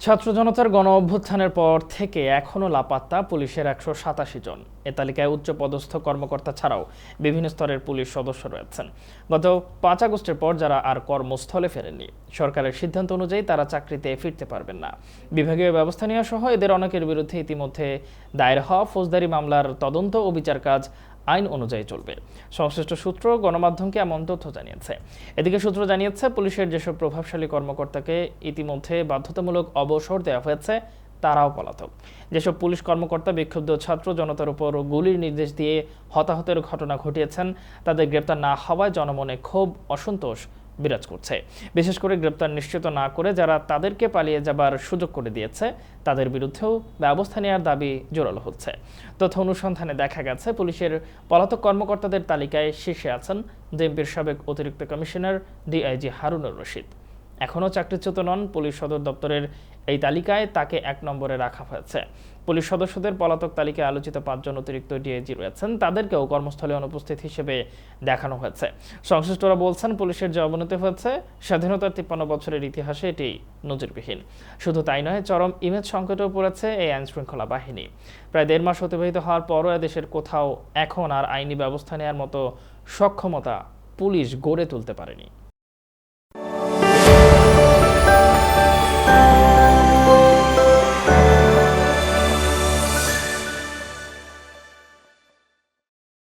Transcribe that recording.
ছাত্র জনতার গণ অভ্যুত্থানের পর থেকে এখনও লাপাত্তা পুলিশের ১৮৭ জন। এ তালিকায় উচ্চপদস্থ কর্মকর্তা ছাড়াও বিভিন্ন স্তরের পুলিশ সদস্য রয়েছেন। গত ৫ আগস্টের পর যারা আর কর্মস্থলে ফেরেননি, সরকারের সিদ্ধান্ত অনুযায়ী তারা চাকরিতে ফিরতে পারবেন না। বিভাগীয় ব্যবস্থা নেওয়া সহ এদের অনেকের বিরুদ্ধে ইতিমধ্যে দায়ের হওয়া ফৌজদারি মামলার তদন্ত ও বিচার কাজ আইন অনুযায়ী চলবে। সংশ্লিষ্ট সূত্র গণমাধ্যমকে এমন তথ্য জানিয়েছে। এদিকে সূত্র জানিয়েছে, পুলিশের যেসব প্রভাবশালী কর্মকর্তাকে ইতিমধ্যে বাধ্যতামূলক অবসর দেওয়া হয়েছে তারাও পলাতক। যেসব পুলিশ কর্মকর্তা বিক্ষুব্ধ ছাত্র জনতার উপর গুলির নির্দেশ দিয়ে হতাহতের ঘটনা ঘটিয়েছেন, তাদের গ্রেপ্তার না হওয়ায় জনমনে ক্ষোভ, অসন্তোষ বিরাজ করছে। বিশেষ করে গ্রেপ্তার নিশ্চিত না করে যারা তাদেরকে পালিয়ে যাবার সুযোগ করে দিয়েছে, তাদের বিরুদ্ধেও ব্যবস্থা নেওয়ার দাবি জোরালো হচ্ছে। তথ্য অনুসন্ধানে দেখা গেছে, পুলিশের পলাতক কর্মকর্তাদের তালিকায় শীর্ষে আছেন জেএমপির সাবেক অতিরিক্ত কমিশনার ডিআইজি হারুনুর রশিদ। এখনও চাকরিচ্যুত নন। পুলিশ সদর দপ্তরের এই তালিকায় তাকে ১ নম্বরে রাখা হয়েছে। পুলিশ সদস্যদের পলাতক তালিকায় আলোচিত ৫ জন অতিরিক্ত ডিআইজি রয়েছেন, তাদেরকেও কর্মস্থলে অনুপস্থিত হিসেবে দেখানো হয়েছে। সংশ্লিষ্টরা বলছেন, পুলিশের যে অবনতি হয়েছে, স্বাধীনতার ৫৩ বছরের ইতিহাসে এটি নজিরবিহীন। শুধু তাই নয়, চরম ইমেজ সংকটেও পড়েছে এই আইনশৃঙ্খলা বাহিনী। প্রায় ১.৫ মাস অতিবাহিত হওয়ার পরও এদেশের কোথাও এখন আর আইনি ব্যবস্থা নেওয়ার মতো সক্ষমতা পুলিশ গড়ে তুলতে পারেনি।